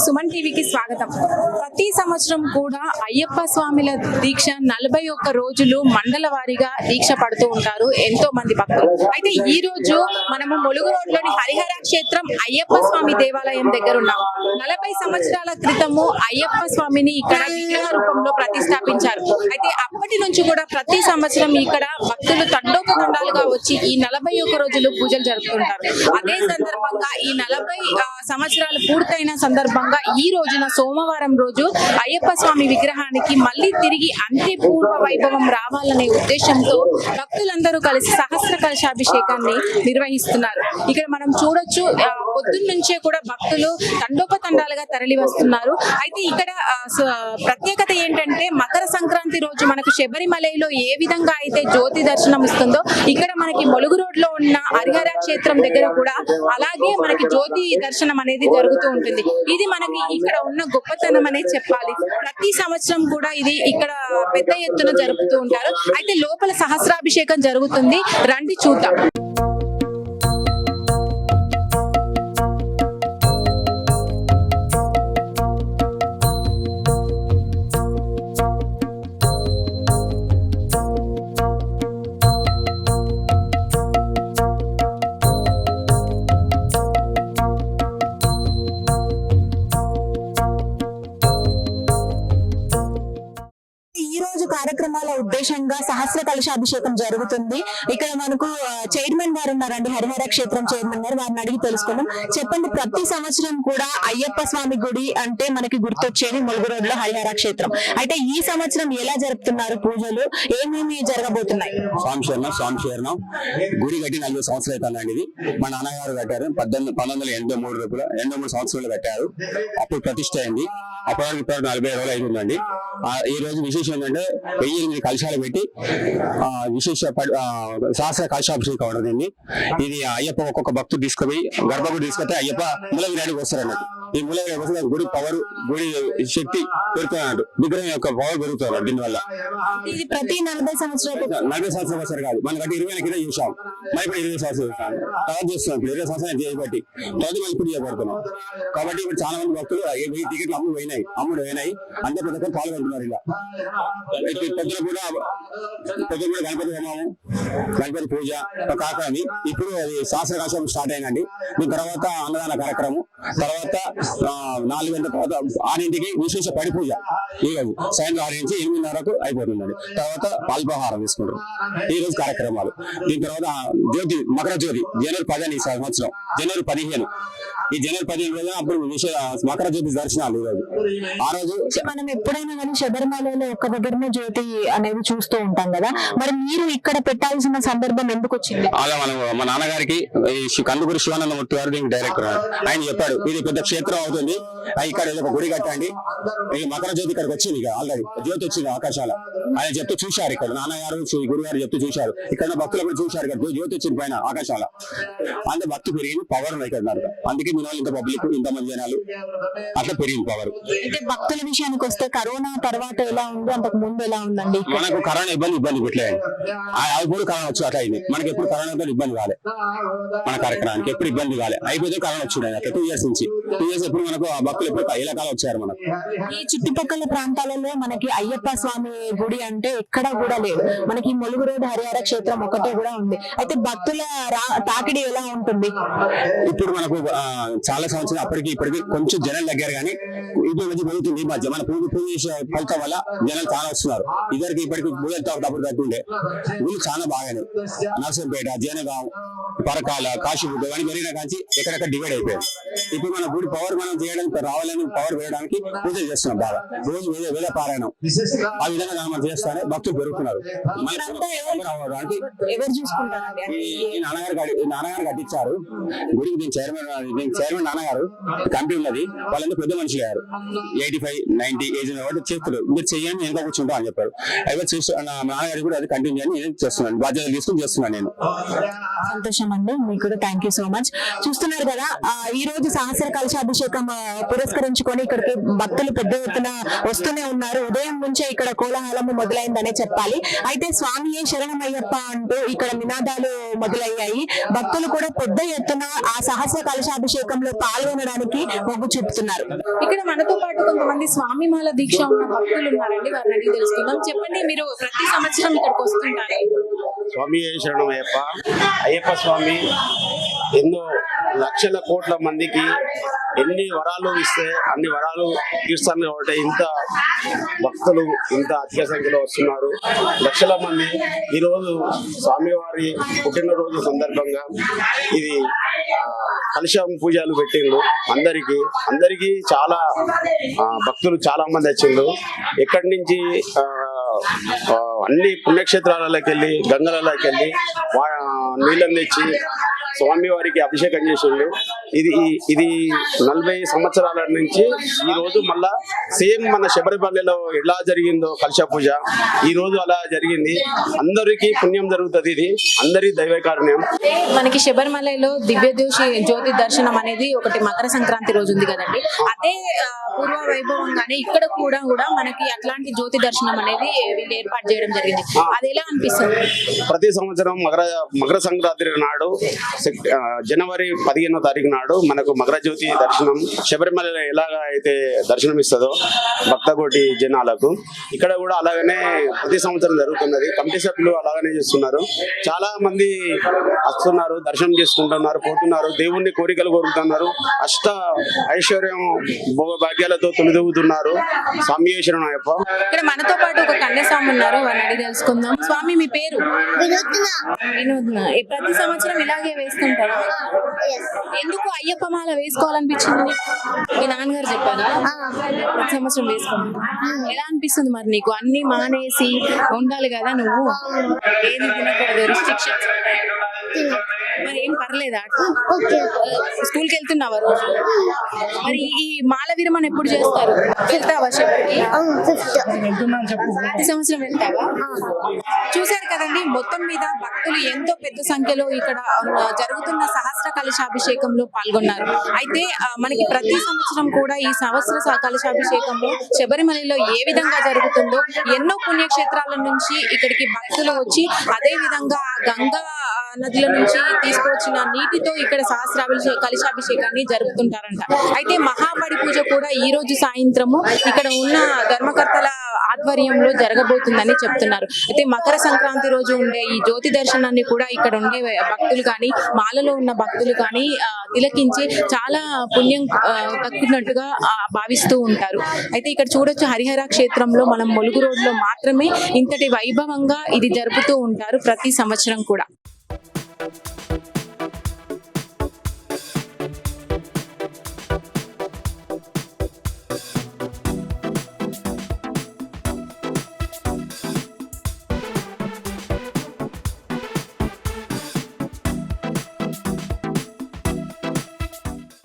సుమన్ టీవీకి స్వాగతం. ప్రతి సంవత్సరం కూడా అయ్యప్ప స్వామిల దీక్ష 41 రోజులు మండల వారీగా దీక్ష పడుతూ ఉంటారు ఎంతో మంది భక్తులు. అయితే ఈ రోజు మనము ములుగు రోడ్లోని హరిహర క్షేత్రం అయ్యప్ప స్వామి దేవాలయం దగ్గర ఉన్నాం. 40 సంవత్సరాల క్రితము అయ్యప్ప స్వామిని ఇక్కడ విగ్రహ రూపంలో ప్రతిష్టాపించారు. అయితే అప్పటి నుంచి కూడా ప్రతి సంవత్సరం ఇక్కడ భక్తులు తండోపతండాలుగా వచ్చి ఈ 41 రోజులు పూజలు జరుపుతుంటారు. అదే సందర్భంగా ఈ 40 సంవత్సరాలు పూర్తయిన సందర్భంగా ఈ రోజున సోమవారం రోజు అయ్యప్ప స్వామి విగ్రహానికి మళ్ళీ తిరిగి అంతే పూర్వ వైభవం రావాలనే ఉద్దేశంతో భక్తులందరూ కలిసి సహస్ర కలశాభిషేకాన్ని నిర్వహిస్తున్నారు. ఇక్కడ మనం చూడొచ్చు, పొద్దున్న నుంచే కూడా భక్తులు తండోపతండాలుగా తరలి వస్తున్నారు. అయితే ఇక్కడ ప్రత్యేకత ఏంటంటే మకర సంక్రాంతి రోజు మనకు శబరిమలలో ఏ విధంగా అయితే జ్యోతి దర్శనం ఇస్తుందో ఇక్కడ మనకి ములుగు రోడ్ లో ఉన్న హరిహర క్షేత్రం దగ్గర కూడా అలాగే మనకి జ్యోతి దర్శనం అనేది జరుగుతూ ఉంటుంది. ఇది మనకి ఇక్కడ ఉన్న గొప్పతనం అనేది చెప్పాలి. ప్రతి సంవత్సరం కూడా ఇది ఇక్కడ పెద్ద ఎత్తున జరుపుతూ ఉంటారు. అయితే లోపల సహస్రాభిషేకం జరుగుతుంది, రండి చూద్దాం. కార్యక్రమాల ఉద్దేశంగా సహస్ర కలశాభిషేకం జరుగుతుంది. ఇక్కడ మనకు చైర్మన్ గారు ఉన్నారండి, హరిహర క్షేత్రం చైర్మన్ గారు, వారిని అడిగి తెలుసుకుందాం. చెప్పండి, ప్రతి సంవత్సరం కూడా అయ్యప్ప స్వామి గుడి అంటే మనకి గుర్తొచ్చేది ములుగు రోడ్ లో హరిహర క్షేత్రం. అయితే ఈ సంవత్సరం ఎలా జరుపుతున్నారు పూజలు, ఏమేమి జరగబోతున్నాయి? స్వామి గుడి కట్టి 40 సంవత్సరాలు అవుతుందండి. ఇది మా నాన్నగారు కట్టారు. 1983 సంవత్సరాలు కట్టారు. అప్పుడు ప్రతిష్ట అయింది. అప్పటికి 40 రోజులు అవుతుందండి. ఈ రోజు విశేషం ఏంటంటే 1008 కలశాలు పెట్టి విశేష సహస్ర కలశాభిషేకం అవుతుంది. ఇది అయ్యప్ప ఒక్కొక్క భక్తుడు తీసుకుపోయి గర్భగుడి తీసుకొస్తే అయ్యప్ప మూల వినాయకుడికి వస్తారు అన్నట్టు. ఈ మూల వినాయకుడు గుడి పవర్, గుడి శక్తి పెరుగుతున్నట్టు, విగ్రహం యొక్క పవర్ పెరుగుతున్నారు. దీనివల్ల ఇది ప్రతి 40 సంవత్సరాలు వస్తారు కాదు, మనం కట్టి 20 కింద చూసాం. మరి ఇప్పుడు 20 సంవత్సరాలు తర్వాత చేస్తున్నాం. ఇప్పుడు 20 సంవత్సరాలు చేయబట్టి తర్వాత మనం ఇప్పుడు చేయబడుతున్నాం. కాబట్టి ఇప్పుడు చాలా మంది భక్తులు టికెట్లు అమ్ముడు పోయినాయి. అంతే ప్రతి పాల్గొంటున్నారు. ఇలా పొద్దున కూడా గణపతి హోమము, గణపతి పూజ కాకని ఇప్పుడు అది సహస్ర కలశం స్టార్ట్ అయిందండి. దీని తర్వాత అన్నదాన కార్యక్రమం, తర్వాత 4 గంటల తర్వాత 6ంటికి విశేష పడి పూజ. ఈ రోజు సాయంత్రం 6 నుంచి 8:30 అయిపోతుందండి. తర్వాత అల్పాహారం తీసుకుంటారు. ఈ రోజు కార్యక్రమాలు. దీని తర్వాత జ్యోతి, మకర జ్యోతి జనవరి 10 ఈ సంవత్సరం, జనవరి 15. ఈ జనవరి 15 రోజున అప్పుడు మకర జ్యోతి దర్శనాలు. ఈ రోజు ఆ రోజు మనం ఎప్పుడైనా కానీ శబరిమలలో ఒక్క దగ్గరనే జ్యోతి అనేది చూస్తూ ఉంటాం కదా, మరి మీరు ఇక్కడ పెట్టాల్సిన సందర్భం ఎందుకు వచ్చింది? అలా మా నాన్నగారికి కందుకూరి శివానందమూర్తి గారు దీనికి డైరెక్టర్, ఆయన చెప్పాడు ఇది పెద్ద క్షేత్రం అవుతుంది, ఇక్కడ ఒక గుడి కట్టండి. ఈ మకర జ్యోతి ఇక్కడికి వచ్చింది, ఆల్రెడీ జ్యోతి వచ్చింది ఆకాశాల. ఆయన చెప్తూ చూశారు, ఇక్కడ నాన్నగారు గురుగారు చెప్తూ చూశారు, ఇక్కడ భక్తులు కూడా చూశారు. ఇక్కడ జ్యోతి వచ్చింది పైన ఆకాశాల. అంతే భక్తి పెరిగింది, పవర్ ఉన్నాయి ఇక్కడ. అందుకే మీ ఇంత పబ్లిక్, ఇంతమంది జనాలు, అట్లా పెరిగింది పవర్. అయితే భక్తుల విషయానికి వస్తే కరోనా తర్వాత ఎలా ఉంది, అంతకు ముందు ఎలా ఉందండి? మనకు కరోనా ఇబ్బంది పెట్టలేదు. అప్పుడు కరోనా వచ్చి అట్లా అయింది. మనకి ఎప్పుడు కరోనాతో ఇబ్బంది కాలే. మన కార్యక్రమానికి ఎప్పుడు ఇబ్బంది కాలే. అయిపోతే కరోనా వచ్చింది 2 ఇయర్స్ నుంచి. 2 ఇయర్స్ ఎప్పుడు మనకు భక్తులు ఎప్పుడు ఇలాకాలం వచ్చారు. మనకు ఈ చుట్టుపక్కల ప్రాంతాలలో మనకి అయ్యప్ప స్వామి గుడి అంటే ఎక్కడ కూడా లేదు. మనకి ములుగు రోడ్ హరిహర క్షేత్రం ఒకటే కూడా ఉంది. అయితే భక్తుల తాకిడి ఎలా ఉంటుంది? ఇప్పుడు మనకు చాలా సంవత్సరాలు అప్పటికి ఇప్పటికి కొంచెం జనాలు దగ్గర, కానీ ఇప్పుడు మంచి పెరుగుతుంది. ఈ మధ్య మన పూజ చేసే ఫలితం వల్ల జనాలు చాలా వస్తున్నారు. ఇద్దరికి ఇప్పటికి పూజలు అప్పుడు తగ్గుండే ఊళ్ళు చాలా బాగానే. నర్సంపేట, జనగాం, పరకాల, కాశీబుద్ధ అని పెరిగిన కాంచి ఎక్కడెక్కడ డివైడ్ అయిపోయింది. ఇప్పుడు మన గుడి పవర్ మనం చేయడానికి, రావాలని పవర్ వేయడానికి పూజలు చేస్తున్నాం. బాగా రోజు వేద పారాయణం ఆ విధంగా మనం చేస్తానే భక్తులు పెరుగుతున్నారు. నాన్నగారు కట్టించారు గుడికి. దీని చైర్మన్ నాన్నగారు కమిటీ ఉన్నది. వాళ్ళందరూ పెద్ద మనిషి గారు, 85, 90 ఏజ్ కాబట్టి చేతులు మీరు చెయ్యండి, నేను కూర్చుంటా అని చెప్పారు. అయితే నాన్నగారు కూడా అది కంటిన్యూ అని నేను చేస్తున్నాను, బాధ్యతలు తీసుకుని చేస్తున్నాను నేను. సంతోషం. సంతోషం అండి. మీకు కూడా థ్యాంక్ యూ సో మచ్. చూస్తున్నారు కదా, ఈ రోజు సహస్ర కలశాభిషేకం పురస్కరించుకొని ఇక్కడికి భక్తులు పెద్ద ఎత్తున వస్తూనే ఉన్నారు. ఉదయం నుంచే ఇక్కడ కోలాహలము మొదలైందనే చెప్పాలి. అయితే స్వామియే శరణమయ్యప్ప అంటూ ఇక్కడ నినాదాలు మొదలయ్యాయి. భక్తులు కూడా పెద్ద ఎత్తున ఆ సహస్ర కలశాభిషేకంలో పాల్గొనడానికి మొగ్గు చూపుతున్నారు. ఇక్కడ మనతో పాటు కొంతమంది స్వామి మాల దీక్ష ఉన్న భక్తులు ఉన్నారండి, వారిని అడిగి తెలుసుకుందాం. చెప్పండి, మీరు ప్రతి సంవత్సరం ఇక్కడికి వస్తుంటారు? స్వామి శరణం అయ్యప్ప. అయ్యప్ప స్వామి ఎన్నో లక్షల కోట్ల మందికి ఎన్ని వరాలు ఇస్తే అన్ని వరాలు తీర్చాలి కాబట్టి ఇంత భక్తులు ఇంత అధిక సంఖ్యలో వస్తున్నారు. లక్షల మంది ఈరోజు స్వామివారి పుట్టినరోజు సందర్భంగా ఇది కలశం పూజలు పెట్టిండ్రు. అందరికి చాలా భక్తులు చాలా మంది వచ్చిండ్రు. ఎక్కడి నుంచి అన్ని పుణ్యక్షేత్రాలలోకి వెళ్ళి గంగలలోకి వెళ్ళి నీళ్ళని తెచ్చి స్వామి వారికి అభిషేకం చేసిండు. ఇది 40 సంవత్సరాల నుంచి ఈ రోజు మళ్ళా సేమ్ మన శబరిమలలో ఎలా జరిగిందో కలశ పూజ ఈ రోజు అలా జరిగింది. అందరికీ పుణ్యం జరుగుతుంది. ఇది అందరి దైవ కారణం. మనకి శబరిమలలో దివ్య జ్యోతి దర్శనం అనేది ఒకటి మకర సంక్రాంతి రోజు ఉంది కదండి. అదే పూర్వ వైభవంగానే ఇక్కడ కూడా మనకి అట్లాంటి జ్యోతి దర్శనం అనేది వీళ్ళు ఏర్పాటు చేయడం జరిగింది. అది ఎలా అనిపిస్తుంది? ప్రతి సంవత్సరం మకర సంక్రాంతి నాడు జనవరి 15వ తారీఖు నాడు మనకు మకర జ్యోతి దర్శనం శబరిమల ఎలాగా అయితే దర్శనం ఇస్తుందో భక్తకోటి జనాలకు ఇక్కడ కూడా అలాగనే ప్రతి సంవత్సరం జరుగుతున్నది. కమిటీ సభ్యులు అలాగనే చేస్తున్నారు. చాలా మంది వస్తున్నారు, దర్శనం చేసుకుంటున్నారు, పోతున్నారు, దేవుణ్ణి కోరికలు కోరుతున్నారు, అష్ట ఐశ్వర్యం భోగభాగ్యాలతో తొలిదూగుతున్నారు. స్వామి శరణం అయ్యప్ప. ఇక్కడ మనతో పాటు ఒక కన్యస్వామి ఉన్నారు, వారిని అడిగి తెలుసుకుందాం. స్వామి, మీ పేరు? వినోద్న. ప్రతి సంవత్సరం ఇలాగే వేస్తుంటారా? ఎందుకు అయ్యప్ప మాల వేసుకోవాలనిపించింది? మీ నాన్నగారు చెప్పారా? ప్రతి సంవత్సరం వేసుకోండి. ఎలా అనిపిస్తుంది మరి నీకు? అన్ని మానేసి ఉండాలి కదా నువ్వు, ఏది తినకూడదు, రిస్ట్రిక్షన్స్ మరి ఏం పర్లేదా? స్కూల్కి వెళ్తున్నావా రోజు? మరి ఈ మాల విరమణ ఎప్పుడు చేస్తారు? వెళ్తావా శబరికి? ప్రతి సంవత్సరం వెళ్తావా? చూశారు కదండి, మొత్తం మీద భక్తులు ఎంతో పెద్ద సంఖ్యలో ఇక్కడ జరుగుతున్న సహస్ర కలశాభిషేకంలో పాల్గొన్నారు. అయితే మనకి ప్రతి సంవత్సరం కూడా ఈ సహస్ర కలశాభిషేకంలో శబరిమలలో ఏ విధంగా జరుగుతుందో ఎన్నో పుణ్యక్షేత్రాల నుంచి ఇక్కడికి భక్తులు వచ్చి అదే విధంగా గంగా నదుల నుంచి తీసుకువచ్చిన నీటితో ఇక్కడ కలశాభిషేకాన్ని జరుపుతుంటారంట. అయితే మహాబడి పూజ కూడా ఈ రోజు సాయంత్రము ఇక్కడ ఉన్న ధర్మకర్తల ఆధ్వర్యంలో జరగబోతుందని చెప్తున్నారు. అయితే మకర సంక్రాంతి రోజు ఉండే ఈ జ్యోతి దర్శనాన్ని కూడా ఇక్కడ ఉండే భక్తులు కానీ మాలలో ఉన్న భక్తులు కానీ తిలకించి చాలా పుణ్యం దక్కున్నట్టుగా భావిస్తూ ఉంటారు. అయితే ఇక్కడ చూడొచ్చు, హరిహర క్షేత్రంలో మనం ములుగు రోడ్లో మాత్రమే ఇంతటి వైభవంగా ఇది జరుపుతూ ఉంటారు ప్రతి సంవత్సరం కూడా.